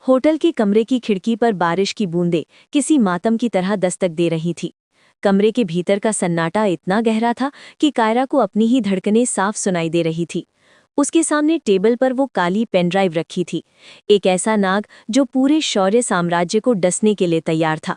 Hotel के कमरे की खिड़की पर बारिश की बूंदें किसी मातम की तरह दस्तक दे रही थी। कमरे के भीतर का सन्नाटा इतना गहरा था कि कायरा को अपनी ही धड़कनें साफ सुनाई दे रही थी। उसके सामने टेबल पर वो काली पेनड्राइव रखी थी, एक ऐसा नाग जो पूरे शौर्य साम्राज्य को डसने के लिए तैयार था।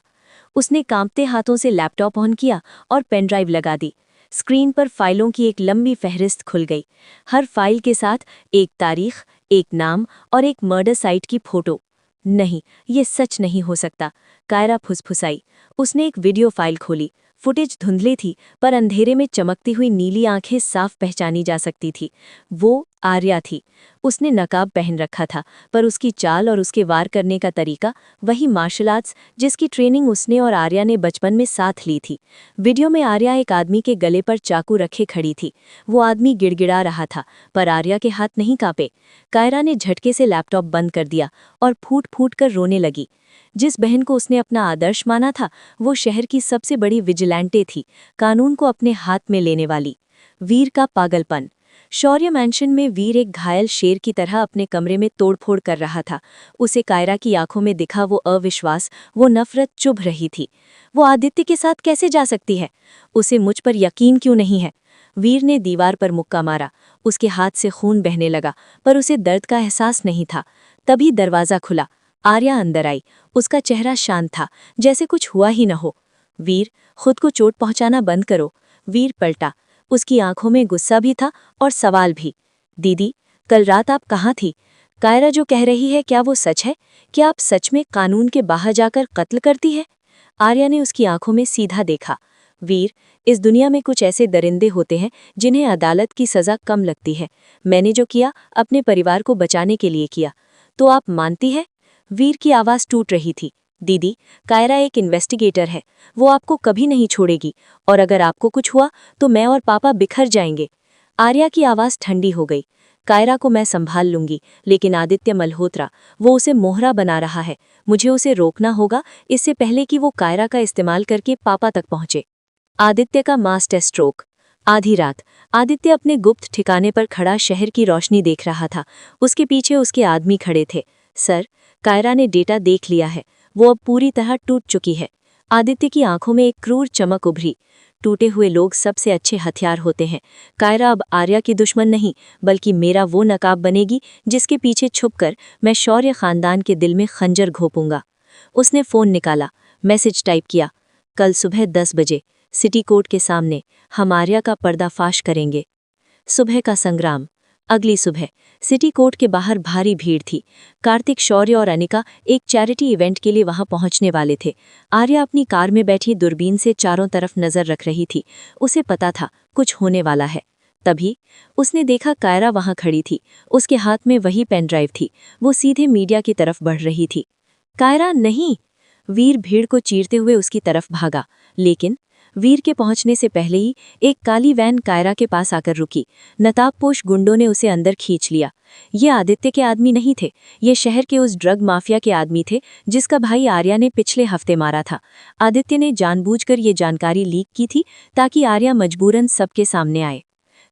उसने कांपते हाथों से लैपटॉप ऑन किया और पेनड्राइव लगा दी। स्क्रीन पर फाइलों की एक लंबी फहरिस्त खुल गई। हर फाइल के साथ एक तारीख, एक नाम और एक मर्डर साइट की फोटो। नहीं, ये सच नहीं हो सकता, कायरा फुसफुसाई। उसने एक वीडियो फाइल खोली। फुटेज धुंधली थी, पर अंधेरे में चमकती हुई नीली आंखें साफ पहचानी जा सकती थी। वो आर्या थी। उसने नकाब पहन रखा था, पर उसकी चाल और उसके वार करने का तरीका वही मार्शल आर्ट्स जिसकी ट्रेनिंग उसने और आर्या ने बचपन में साथ ली थी। वीडियो में आर्या एक आदमी के गले पर चाकू रखे खड़ी थी। वो आदमी गिड़गिड़ा रहा था, पर आर्या के हाथ नहीं कांपे। कायरा ने झटके से लैपटॉप बंद कर दिया और फूट फूट कर रोने लगी। जिस बहन को उसने अपना आदर्श माना था, वो शहर की सबसे बड़ी विजिलेंटे थी, कानून को अपने हाथ में लेने वाली। वीर का पागलपन। शौर्य मैंशन में वीर एक घायल शेर की तरह अपने कमरे में तोड़फोड़ कर रहा था। उसे कायरा की आंखों में दिखा वो अविश्वास, वो नफरत चुभ रही थी। वो आदित्य के साथ कैसे जा सकती है? उसे मुझ पर यकीन क्यों नहीं है? वीर ने दीवार पर मुक्का मारा। उसके हाथ से खून बहने लगा, पर उसे दर्द का एहसास नहीं था। तभी दरवाज़ा खुला। आर्या अंदर आई। उसका चेहरा शांत था, जैसे कुछ हुआ ही न हो। वीर, खुद को चोट पहुंचाना बंद करो। वीर पलटा। उसकी आंखों में गुस्सा भी था और सवाल भी। दीदी, कल रात आप कहाँ थी? कायरा जो कह रही है, क्या वो सच है? क्या आप सच में कानून के बाहर जाकर कत्ल करती है? आर्या ने उसकी आंखों में सीधा देखा। वीर, इस दुनिया में कुछ ऐसे दरिंदे होते हैं जिन्हें अदालत की सज़ा कम लगती है। मैंने जो किया, अपने परिवार को बचाने के लिए किया। तो आप मानती है? वीर की आवाज़ टूट रही थी। दीदी, कायरा एक इन्वेस्टिगेटर है। वो आपको कभी नहीं छोड़ेगी, और अगर आपको कुछ हुआ तो मैं और पापा बिखर जाएंगे। आर्या की आवाज़ ठंडी हो गई। कायरा को मैं संभाल लूंगी, लेकिन आदित्य मल्होत्रा, वो उसे मोहरा बना रहा है। मुझे उसे रोकना होगा, इससे पहले कि वो कायरा का इस्तेमाल करके पापा तक पहुंचे। आदित्य का मास्टर स्ट्रोक। आधी रात। आदित्य अपने गुप्त ठिकाने पर खड़ा शहर की रोशनी देख रहा था। उसके पीछे उसके आदमी खड़े थे। सर, कायरा ने डेटा देख लिया है। वो अब पूरी तरह टूट चुकी है। आदित्य की आंखों में एक क्रूर चमक उभरी। टूटे हुए लोग सबसे अच्छे हथियार होते हैं। कायरा अब आर्या की दुश्मन नहीं, बल्कि मेरा वो नकाब बनेगी जिसके पीछे छुपकर मैं शौर्य खानदान के दिल में खंजर घोपूंगा। उसने फ़ोन निकाला, मैसेज टाइप किया। कल सुबह 10 बजे सिटी कोर्ट के सामने हम आर्या का पर्दाफाश करेंगे। सुबह का संग्राम। अगली सुबह सिटी कोर्ट के बाहर भारी भीड़ थी। कार्तिक, शौर्य और अनिका एक चैरिटी इवेंट के लिए वहां पहुंचने वाले थे। आर्या अपनी कार में बैठी दूरबीन से चारों तरफ नजर रख रही थी। उसे पता था कुछ होने वाला है। तभी उसने देखा कायरा वहां खड़ी थी। उसके हाथ में वही पेन ड्राइव थी। वो सीधे मीडिया की तरफ बढ़ रही थी। कायरा, नहीं! वीर भीड़ को चीरते हुए उसकी तरफ भागा, लेकिन वीर के पहुंचने से पहले ही एक काली वैन कायरा के पास आकर रुकी। नकाबपोश गुंडों ने उसे अंदर खींच लिया। ये आदित्य के आदमी नहीं थे, ये शहर के उस ड्रग माफिया के आदमी थे जिसका भाई आर्या ने पिछले हफ्ते मारा था। आदित्य ने जानबूझकर ये जानकारी लीक की थी ताकि आर्या मजबूरन सबके सामने आए।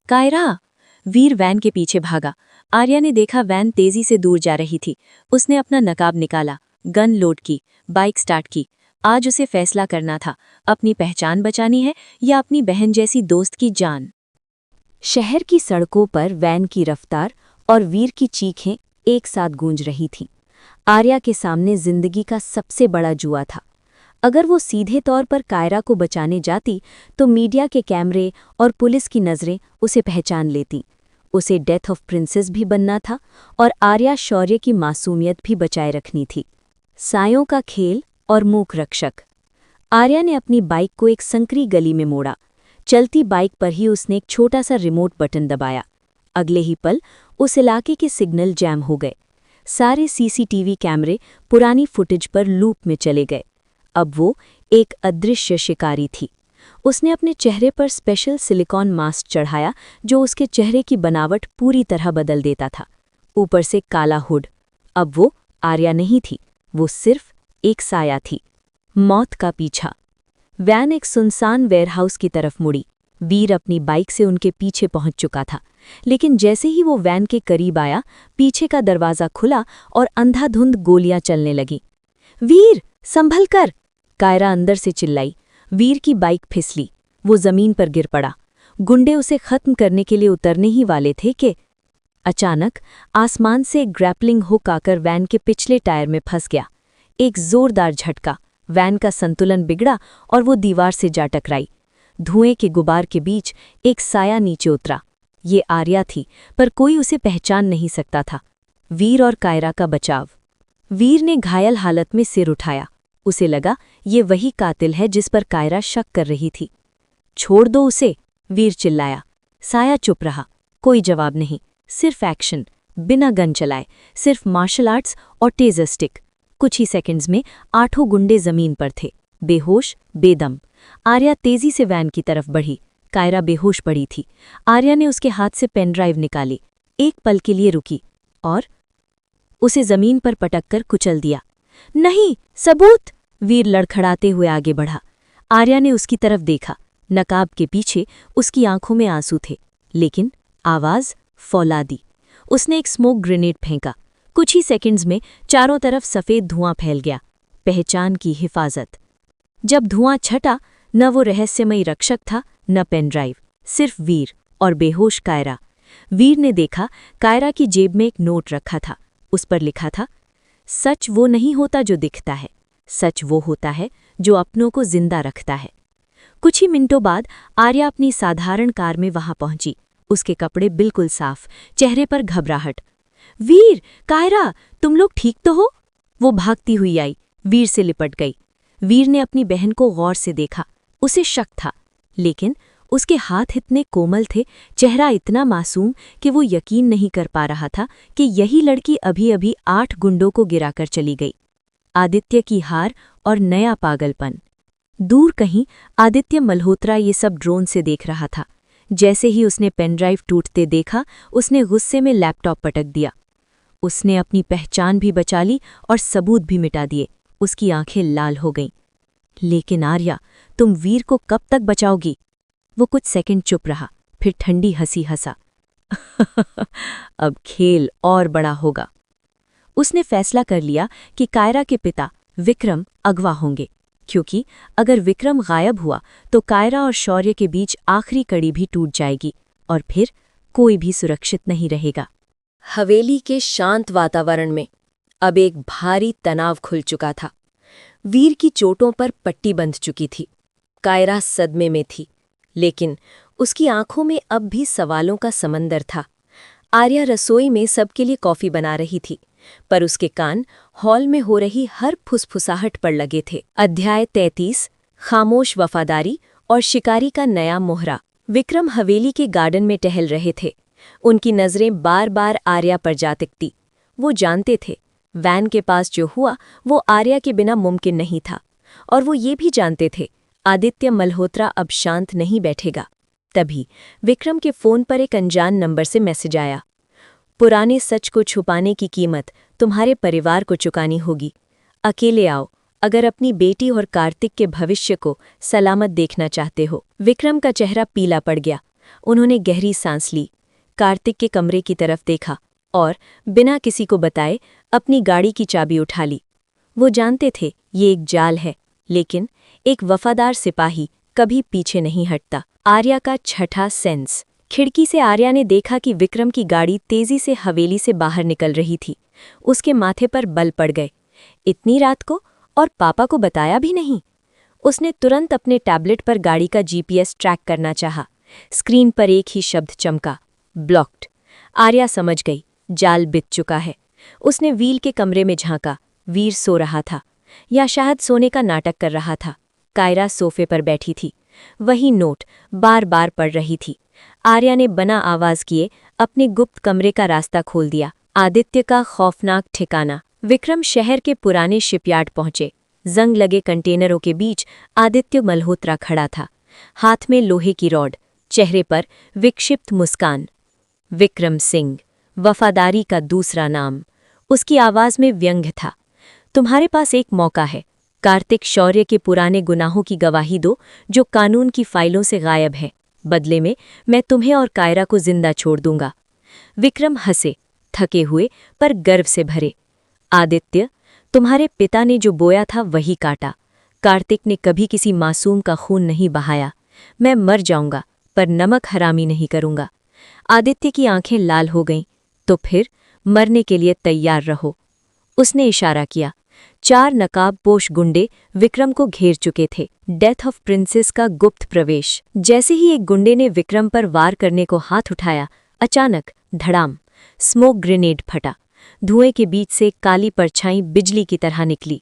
कायरा! वीर वैन के पीछे भागा। आर्या ने देखा वैन तेजी से दूर जा रही थी। उसने अपना नकाब निकाला, गन लोड की, बाइक स्टार्ट की। आज उसे फैसला करना था, अपनी पहचान बचानी है या अपनी बहन जैसी दोस्त की जान। शहर की सड़कों पर वैन की रफ्तार और वीर की चीखें एक साथ गूंज रही थीं। आर्या के सामने जिंदगी का सबसे बड़ा जुआ था। अगर वो सीधे तौर पर कायरा को बचाने जाती तो मीडिया के कैमरे और पुलिस की नज़रें उसे पहचान लेती। उसे डेथ ऑफ प्रिंसेस भी बनना था और आर्या शौर्य की मासूमियत भी बचाए रखनी थी। सायों का खेल और मूक रक्षक। आर्या ने अपनी बाइक को एक संकरी गली में मोड़ा। चलती बाइक पर ही उसने एक छोटा सा रिमोट बटन दबाया। अगले ही पल उस इलाके के सिग्नल जैम हो गए। सारे सीसीटीवी कैमरे पुरानी फुटेज पर लूप में चले गए। अब वो एक अदृश्य शिकारी थी। उसने अपने चेहरे पर स्पेशल सिलिकॉन मास्क चढ़ाया जो उसके चेहरे की बनावट पूरी तरह बदल देता था। ऊपर से काला हुड। अब वो आर्या नहीं थी, वो सिर्फ एक साया थी। मौत का पीछा। वैन एक सुनसान वेयरहाउस की तरफ मुड़ी। वीर अपनी बाइक से उनके पीछे पहुंच चुका था, लेकिन जैसे ही वो वैन के करीब आया, पीछे का दरवाज़ा खुला और अंधाधुंध गोलियां चलने लगीं। वीर, संभल कर! कायरा अंदर से चिल्लाई। वीर की बाइक फिसली, वो जमीन पर गिर पड़ा। गुंडे उसे खत्म करने के लिए उतरने ही वाले थे कि अचानक आसमान से एक ग्रैपलिंग हुक आकर वैन के पिछले टायर में फंस गया। एक जोरदार झटका, वैन का संतुलन बिगड़ा और वो दीवार से जा टकराई। धुएं के गुबार के बीच एक साया नीचे उतरा। ये आर्या थी, पर कोई उसे पहचान नहीं सकता था। वीर और कायरा का बचाव। वीर ने घायल हालत में सिर उठाया। उसे लगा ये वही कातिल है जिस पर कायरा शक कर रही थी। छोड़ दो उसे, वीर चिल्लाया। साया चुप रहा, कोई जवाब नहीं, सिर्फ एक्शन, बिना गन चलाए, सिर्फ मार्शल आर्ट्स और टेजर स्टिक। कुछ ही सेकंड्स में 8 गुंडे जमीन पर थे, बेहोश, बेदम। आर्या तेजी से वैन की तरफ बढ़ी। कायरा बेहोश पड़ी थी। आर्या ने उसके हाथ से पेन ड्राइव निकाली, एक पल के लिए रुकी और उसे जमीन पर पटककर कुचल दिया। नहीं, सबूत! वीर लड़खड़ाते हुए आगे बढ़ा। आर्या ने उसकी तरफ देखा। नकाब के पीछे उसकी आंखों में आंसू थे, लेकिन आवाज फौलादी। उसने एक स्मोक ग्रेनेड फेंका। कुछ ही सेकंड्स में चारों तरफ सफेद धुआं फैल गया। पहचान की हिफाजत। जब धुआं छटा, न वो रहस्यमयी रक्षक था, न पेन ड्राइव, सिर्फ वीर और बेहोश कायरा। वीर ने देखा, कायरा की जेब में एक नोट रखा था। उस पर लिखा था, सच वो नहीं होता जो दिखता है, सच वो होता है जो अपनों को जिंदा रखता है। कुछ ही मिनटों बाद आर्या अपनी साधारण कार में वहां पहुंची। उसके कपड़े बिल्कुल साफ, चेहरे पर घबराहट। वीर, कायरा, तुम लोग ठीक तो हो? वो भागती हुई आई, वीर से लिपट गई। वीर ने अपनी बहन को गौर से देखा। उसे शक था, लेकिन उसके हाथ इतने कोमल थे, चेहरा इतना मासूम कि वो यकीन नहीं कर पा रहा था कि यही लड़की अभी अभी 8 गुंडों को गिराकर चली गई। आदित्य की हार और नया पागलपन। दूर कहीं आदित्य मल्होत्रा ये सब ड्रोन से देख रहा था। जैसे ही उसने पेनड्राइव टूटते देखा, उसने गुस्से में लैपटॉप पटक दिया। उसने अपनी पहचान भी बचा ली और सबूत भी मिटा दिए। उसकी आंखें लाल हो गईं। लेकिन आर्या, तुम वीर को कब तक बचाओगी? वो कुछ सेकंड चुप रहा, फिर ठंडी हंसी हंसा। अब खेल और बड़ा होगा। उसने फैसला कर लिया कि कायरा के पिता विक्रम अगवा होंगे, क्योंकि अगर विक्रम गायब हुआ तो कायरा और शौर्य के बीच आखिरी कड़ी भी टूट जाएगी और फिर कोई भी सुरक्षित नहीं रहेगा। हवेली के शांत वातावरण में अब एक भारी तनाव खुल चुका था। वीर की चोटों पर पट्टी बंध चुकी थी। कायरा सदमे में थी, लेकिन उसकी आंखों में अब भी सवालों का समंदर था। आर्या रसोई में सबके लिए कॉफी बना रही थी, पर उसके कान हॉल में हो रही हर फुसफुसाहट पर लगे थे। अध्याय 33, खामोश वफादारी और शिकारी का नया मोहरा। विक्रम हवेली के गार्डन में टहल रहे थे। उनकी नज़रें बार बार आर्या पर जा टिकती। वो जानते थे, वैन के पास जो हुआ वो आर्या के बिना मुमकिन नहीं था, और वो ये भी जानते थे, आदित्य मल्होत्रा अब शांत नहीं बैठेगा। तभी विक्रम के फ़ोन पर एक अनजान नंबर से मैसेज आया। पुराने सच को छुपाने की कीमत तुम्हारे परिवार को चुकानी होगी। अकेले आओ अगर अपनी बेटी और कार्तिक के भविष्य को सलामत देखना चाहते हो। विक्रम का चेहरा पीला पड़ गया। उन्होंने गहरी सांस ली, कार्तिक के कमरे की तरफ देखा और बिना किसी को बताए अपनी गाड़ी की चाबी उठा ली। वो जानते थे ये एक जाल है, लेकिन एक वफादार सिपाही कभी पीछे नहीं हटता। आर्या का छठा सेंस। खिड़की से आर्या ने देखा कि विक्रम की गाड़ी तेजी से हवेली से बाहर निकल रही थी। उसके माथे पर बल पड़ गए। इतनी रात को, और पापा को बताया भी नहीं। उसने तुरंत अपने टैबलेट पर गाड़ी का जीपीएस ट्रैक करना चाहा। स्क्रीन पर एक ही शब्द चमका, ब्लॉक्ड। आर्या समझ गई, जाल बिछ चुका है। उसने व्हील के कमरे में झांका। वीर सो रहा था, या शायद सोने का नाटक कर रहा था। कायरा सोफे पर बैठी थी, वही नोट बार बार पढ़ रही थी। आर्या ने बिना आवाज किए अपने गुप्त कमरे का रास्ता खोल दिया। आदित्य का खौफनाक ठिकाना। विक्रम शहर के पुराने शिपयार्ड पहुंचे। जंग लगे कंटेनरों के बीच आदित्य मल्होत्रा खड़ा था, हाथ में लोहे की रॉड, चेहरे पर विक्षिप्त मुस्कान। विक्रम सिंह, वफादारी का दूसरा नाम। उसकी आवाज में व्यंग्य था। तुम्हारे पास एक मौका है। कार्तिक शौर्य के पुराने गुनाहों की गवाही दो, जो कानून की फाइलों से गायब है। बदले में मैं तुम्हें और कायरा को जिंदा छोड़ दूंगा। विक्रम हंसे, थके हुए पर गर्व से भरे। आदित्य, तुम्हारे पिता ने जो बोया था वही काटा। कार्तिक ने कभी किसी मासूम का खून नहीं बहाया। मैं मर जाऊंगा पर नमक हरामी नहीं करूंगा। आदित्य की आंखें लाल हो गईं। तो फिर मरने के लिए तैयार रहो। उसने इशारा किया। 4 नकाबपोश गुंडे विक्रम को घेर चुके थे। डेथ ऑफ प्रिंसेस का गुप्त प्रवेश। जैसे ही एक गुंडे ने विक्रम पर वार करने को हाथ उठाया, अचानक धड़ाम, स्मोक ग्रेनेड फटा। धुएं के बीच से काली परछाई बिजली की तरह निकली।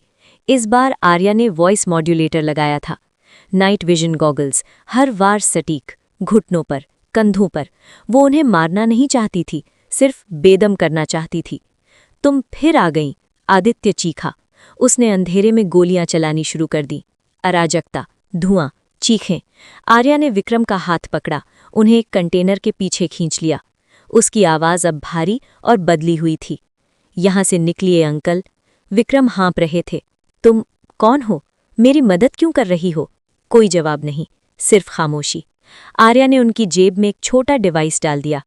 इस बार आर्या ने वॉइस मॉड्यूलेटर लगाया था। नाइट विजन गॉगल्स, हर वार सटीक, घुटनों पर, कंधों पर। वो उन्हें मारना नहीं चाहती थी, सिर्फ बेदम करना चाहती थी। तुम फिर आ गईं, आदित्य चीखा। उसने अंधेरे में गोलियां चलानी शुरू कर दी। अराजकता, धुआं, चीखें। आर्या ने विक्रम का हाथ पकड़ा, उन्हें एक कंटेनर के पीछे खींच लिया। उसकी आवाज़ अब भारी और बदली हुई थी। यहाँ से निकलिए अंकल। विक्रम हाँप रहे थे। तुम कौन हो? मेरी मदद क्यों कर रही हो? कोई जवाब नहीं, सिर्फ खामोशी। आर्या ने उनकी जेब में एक छोटा डिवाइस डाल दिया।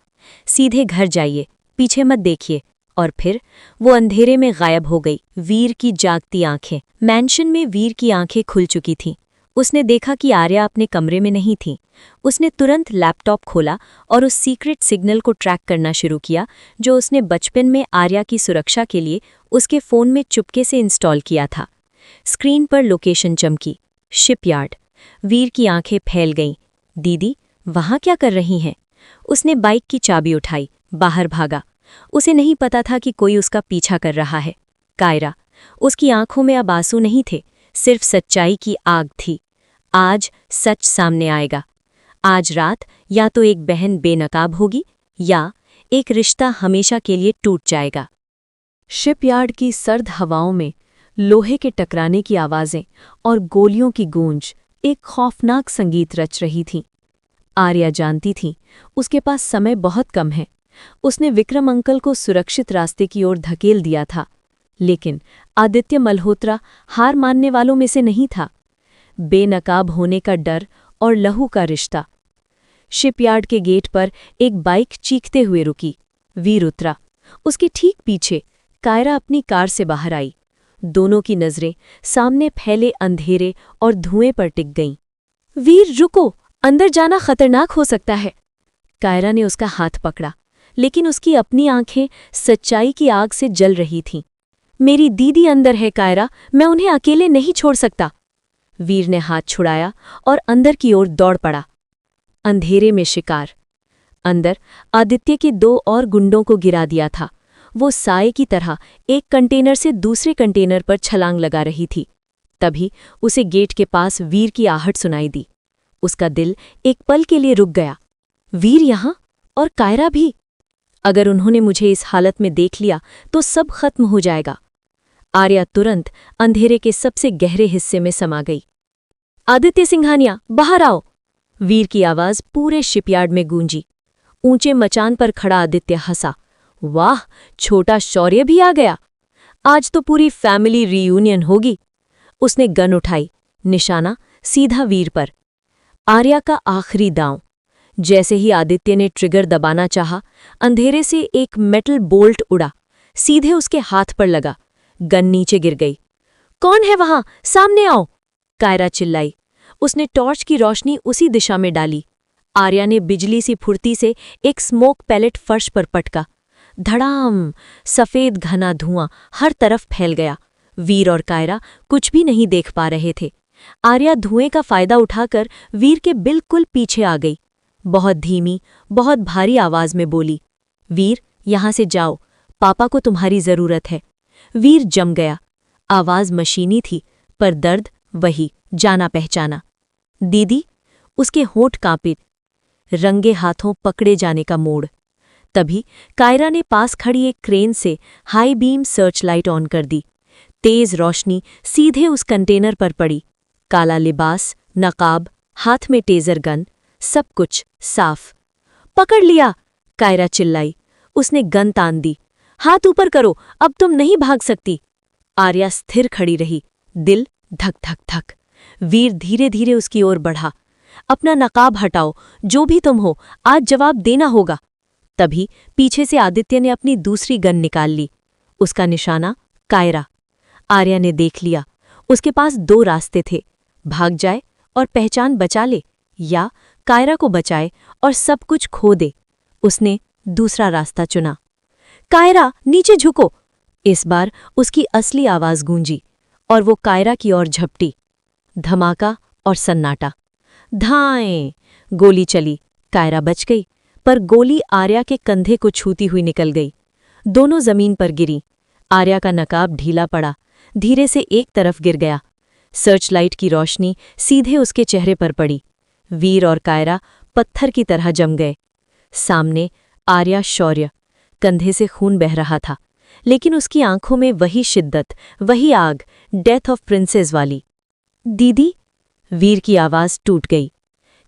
सीधे घर जाइए, पीछे मत देखिए। और फिर वो अंधेरे में गायब हो गई। वीर की जागती आंखें। मैंशन में वीर की आंखें खुल चुकी थीं। उसने देखा कि आर्या अपने कमरे में नहीं थी। उसने तुरंत लैपटॉप खोला और उस सीक्रेट सिग्नल को ट्रैक करना शुरू किया जो उसने बचपन में आर्या की सुरक्षा के लिए उसके फ़ोन में चुपके से इंस्टॉल किया था। स्क्रीन पर लोकेशन चमकी। शिपयार्ड। वीर की आंखें फैल गईं। दीदी, वहाँ क्या कर रही हैं? उसने बाइक की चाबी उठाई, बाहर भागा। उसे नहीं पता था कि कोई उसका पीछा कर रहा है। कायरा। उसकी आंखों में अब आंसू नहीं थे, सिर्फ सच्चाई की आग थी। आज सच सामने आएगा। आज रात या तो एक बहन बेनकाब होगी या एक रिश्ता हमेशा के लिए टूट जाएगा। शिपयार्ड की सर्द हवाओं में लोहे के टकराने की आवाज़ें और गोलियों की गूंज एक खौफनाक संगीत रच रही थीं। आर्या जानती थी उसके पास समय बहुत कम है। उसने विक्रम अंकल को सुरक्षित रास्ते की ओर धकेल दिया था, लेकिन आदित्य मल्होत्रा हार मानने वालों में से नहीं था। बेनकाब होने का डर और लहू का रिश्ता। शिपयार्ड के गेट पर एक बाइक चीखते हुए रुकी। वीर उतरा। उसके ठीक पीछे कायरा अपनी कार से बाहर आई। दोनों की नजरें सामने फैले अंधेरे और धुएं पर टिक गईं। वीर रुको, अंदर जाना खतरनाक हो सकता है। कायरा ने उसका हाथ पकड़ा, लेकिन उसकी अपनी आंखें सच्चाई की आग से जल रही थीं। मेरी दीदी अंदर है कायरा, मैं उन्हें अकेले नहीं छोड़ सकता। वीर ने हाथ छुड़ाया और अंदर की ओर दौड़ पड़ा। अंधेरे में शिकार। अंदर आदित्य के 2 और गुंडों को गिरा दिया था। वो साए की तरह एक कंटेनर से दूसरे कंटेनर पर छलांग लगा रही थी। तभी उसे गेट के पास वीर की आहट सुनाई दी। उसका दिल एक पल के लिए रुक गया। वीर यहाँ? और कायरा भी? अगर उन्होंने मुझे इस हालत में देख लिया तो सब खत्म हो जाएगा। आर्या तुरंत अंधेरे के सबसे गहरे हिस्से में समा गई। आदित्य सिंघानिया, बाहर आओ! वीर की आवाज पूरे शिपयार्ड में गूंजी। ऊंचे मचान पर खड़ा आदित्य हंसा। वाह, छोटा शौर्य भी आ गया। आज तो पूरी फैमिली रीयूनियन होगी। उसने गन उठाई, निशाना सीधा वीर पर। आर्या का आखिरी दांव। जैसे ही आदित्य ने ट्रिगर दबाना चाहा, अंधेरे से एक मेटल बोल्ट उड़ा, सीधे उसके हाथ पर लगा। गन नीचे गिर गई। कौन है वहां? सामने आओ! कायरा चिल्लाई। उसने टॉर्च की रोशनी उसी दिशा में डाली। आर्या ने बिजली सी फुर्ती से एक स्मोक पैलेट फर्श पर पटका। धड़ाम! सफेद घना धुआं हर तरफ फैल गया। वीर और कायरा कुछ भी नहीं देख पा रहे थे। आर्या धुएं का फायदा उठाकर वीर के बिल्कुल पीछे आ गई। बहुत धीमी, बहुत भारी आवाज में बोली, वीर, यहां से जाओ, पापा को तुम्हारी जरूरत है। वीर जम गया। आवाज मशीनी थी, पर दर्द वही, जाना पहचाना। दीदी! उसके होंठ कांपे। रंगे हाथों पकड़े जाने का मोड़। तभी कायरा ने पास खड़ी एक क्रेन से high beam search light on कर दी। तेज रोशनी सीधे उस कंटेनर पर पड़ी। काला लिबास, नकाब, हाथ में टेजर गन, सब कुछ साफ। पकड़ लिया! कायरा चिल्लाई। उसने गन तान दी। हाथ ऊपर करो, अब तुम नहीं भाग सकती। आर्या स्थिर खड़ी रही, दिल धक धक धक। वीर धीरे धीरे उसकी ओर बढ़ा। अपना नकाब हटाओ, जो भी तुम हो, आज जवाब देना होगा। तभी पीछे से आदित्य ने अपनी दूसरी गन निकाल ली। उसका निशाना कायरा। आर्या ने देख लिया। उसके पास दो रास्ते थे, भाग जाए और पहचान बचा ले, या कायरा को बचाए और सब कुछ खो दे। उसने दूसरा रास्ता चुना। कायरा, नीचे झुको। इस बार उसकी असली आवाज गूंजी और वो कायरा की ओर झपटी। धमाका और सन्नाटा। धाएं! गोली चली। कायरा बच गई, पर गोली आर्या के कंधे को छूती हुई निकल गई। दोनों जमीन पर गिरी। आर्या का नकाब ढीला पड़ा, धीरे से एक तरफ गिर गया। सर्च लाइट की रोशनी सीधे उसके चेहरे पर पड़ी। वीर और कायरा पत्थर की तरह जम गए। सामने आर्या शौर्य, कंधे से खून बह रहा था, लेकिन उसकी आंखों में वही शिद्दत, वही आग, डेथ ऑफ प्रिंसेस वाली। दीदी! वीर की आवाज टूट गई।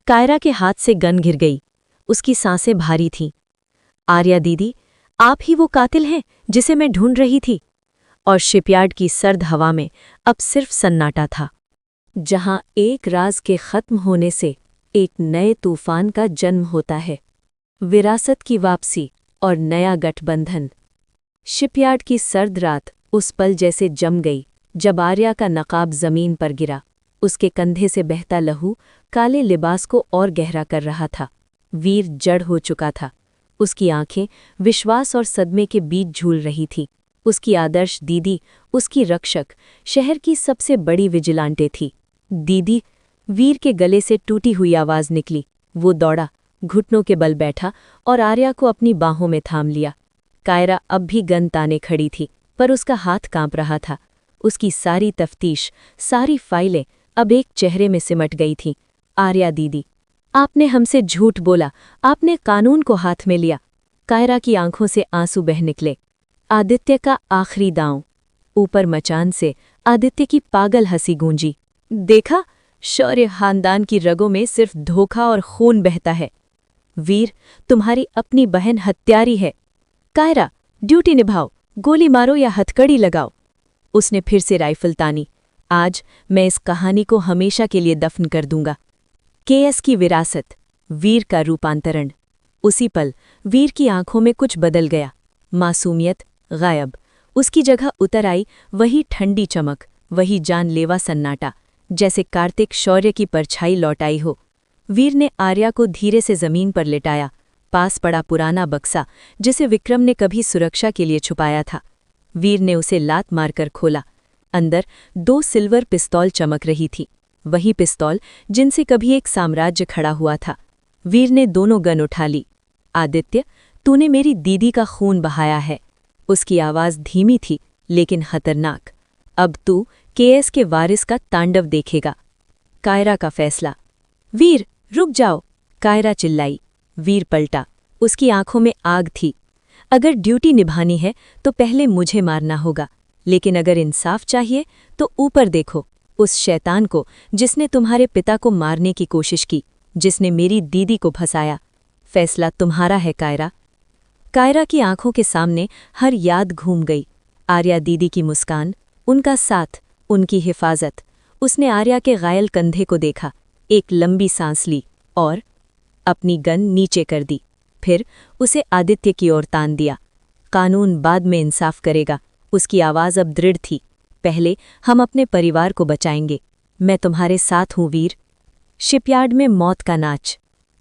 कायरा के हाथ से गन गिर गई। उसकी सांसें भारी थीं। आर्या दीदी, आप ही वो कातिल हैं जिसे मैं ढूंढ रही थी। और शिपयार्ड की सर्द हवा में अब सिर्फ सन्नाटा था, जहां एक राज के खत्म होने से एक नए तूफान का जन्म होता है। विरासत की वापसी और नया गठबंधन। शिपयार्ड की सर्द रात उस पल जैसे जम गई जब आर्या का नकाब जमीन पर गिरा। उसके कंधे से बहता लहू काले लिबास को और गहरा कर रहा था। वीर जड़ हो चुका था। उसकी आंखें विश्वास और सदमे के बीच झूल रही थी। उसकी आदर्श दीदी, उसकी रक्षक, शहर की सबसे बड़ी विजिलांटे थी। दीदी! वीर के गले से टूटी हुई आवाज निकली। वो दौड़ा, घुटनों के बल बैठा और आर्या को अपनी बाहों में थाम लिया। कायरा अब भी गन ताने खड़ी थी, पर उसका हाथ कांप रहा था। उसकी सारी तफ्तीश, सारी फाइलें अब एक चेहरे में सिमट गई थीं। आर्या दीदी, आपने हमसे झूठ बोला, आपने कानून को हाथ में लिया। कायरा की आंखों से आंसू बह निकले। आदित्य का आखिरी दांव। ऊपर मचान से आदित्य की पागल हंसी गूंजी। देखा, शौर्य खानदान की रगों में सिर्फ धोखा और खून बहता है। वीर, तुम्हारी अपनी बहन हत्यारी है। कायरा, ड्यूटी निभाओ, गोली मारो या हथकड़ी लगाओ। उसने फिर से राइफल तानी। आज मैं इस कहानी को हमेशा के लिए दफन कर दूंगा। केएस की विरासत, वीर का रूपांतरण। उसी पल वीर की आंखों में कुछ बदल गया। मासूमियत गायब। उसकी जगह उतर आई वही ठंडी चमक, वही जानलेवा सन्नाटा, जैसे कार्तिक शौर्य की परछाई लौट आई हो। वीर ने आर्या को धीरे से जमीन पर लिटाया। पास पड़ा पुराना बक्सा, जिसे विक्रम ने कभी सुरक्षा के लिए छुपाया था। वीर ने उसे लात मारकर खोला। अंदर 2 सिल्वर पिस्तौल चमक रही थी, वही पिस्तौल जिनसे कभी एक साम्राज्य खड़ा हुआ था। वीर ने दोनों गन उठा ली। आदित्य, तूने मेरी दीदी का खून बहाया है। उसकी आवाज धीमी थी, लेकिन खतरनाक। अब तू केएस के वारिस का तांडव देखेगा। कायरा का फैसला। वीर, रुक जाओ! कायरा चिल्लाई। वीर पलटा। उसकी आंखों में आग थी। अगर ड्यूटी निभानी है तो पहले मुझे मारना होगा, लेकिन अगर इंसाफ चाहिए तो ऊपर देखो, उस शैतान को जिसने तुम्हारे पिता को मारने की कोशिश की, जिसने मेरी दीदी को फंसाया। फैसला तुम्हारा है कायरा। कायरा की आंखों के सामने हर याद घूम गई। आर्या दीदी की मुस्कान, उनका साथ, उनकी हिफाजत। उसने आर्या के घायल कंधे को देखा, एक लंबी सांस ली और अपनी गन नीचे कर दी। फिर उसे आदित्य की ओर तान दिया। कानून बाद में इंसाफ करेगा। उसकी आवाज़ अब दृढ़ थी। पहले हम अपने परिवार को बचाएंगे। मैं तुम्हारे साथ हूँ वीर। शिपयार्ड में मौत का नाच।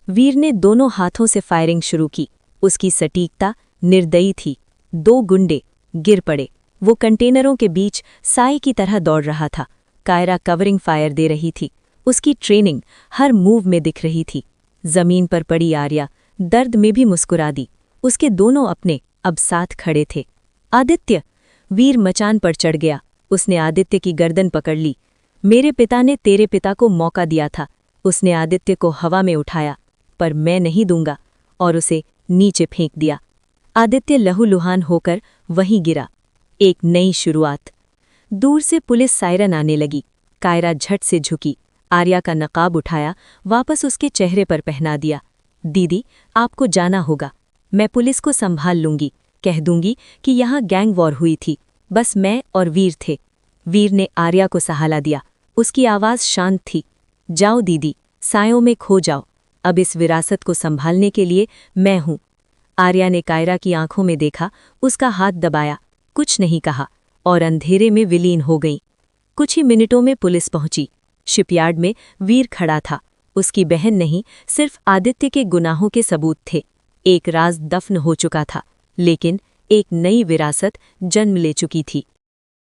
वीर ने दोनों हाथों से फायरिंग शुरू की। उसकी सटीकता निर्दयी थी। 2 गुंडे गिर पड़े। वो कंटेनरों के बीच साई की तरह दौड़ रहा था। कायरा कवरिंग फायर दे रही थी। उसकी ट्रेनिंग हर मूव में दिख रही थी। जमीन पर पड़ी आर्या दर्द में भी मुस्कुरा दी। उसके दोनों अपने अब साथ खड़े थे। आदित्य! वीर मचान पर चढ़ गया। उसने आदित्य की गर्दन पकड़ ली। मेरे पिता ने तेरे पिता को मौका दिया था। उसने आदित्य को हवा में उठाया, पर मैं नहीं दूंगा, और उसे नीचे फेंक दिया। आदित्य लहूलुहान होकर वहीं गिरा। एक नई शुरुआत। दूर से पुलिस सायरन आने लगी। कायरा झट से झुकी, आर्या का नकाब उठाया, वापस उसके चेहरे पर पहना दिया। दीदी, आपको जाना होगा। मैं पुलिस को संभाल लूंगी। कह दूंगी कि यहाँ गैंग वॉर हुई थी, बस मैं और वीर थे। वीर ने आर्या को सहारा दिया। उसकी आवाज़ शांत थी। जाओ दीदी, सायों में खो जाओ। अब इस विरासत को संभालने के लिए मैं हूं। आर्या ने कायरा की आंखों में देखा, उसका हाथ दबाया, कुछ नहीं कहा और अंधेरे में विलीन हो गई। कुछ ही मिनटों में पुलिस पहुंची। शिपयार्ड में वीर खड़ा था। उसकी बहन नहीं, सिर्फ आदित्य के गुनाहों के सबूत थे। एक राज दफन हो चुका था, लेकिन एक नई विरासत जन्म ले चुकी थी।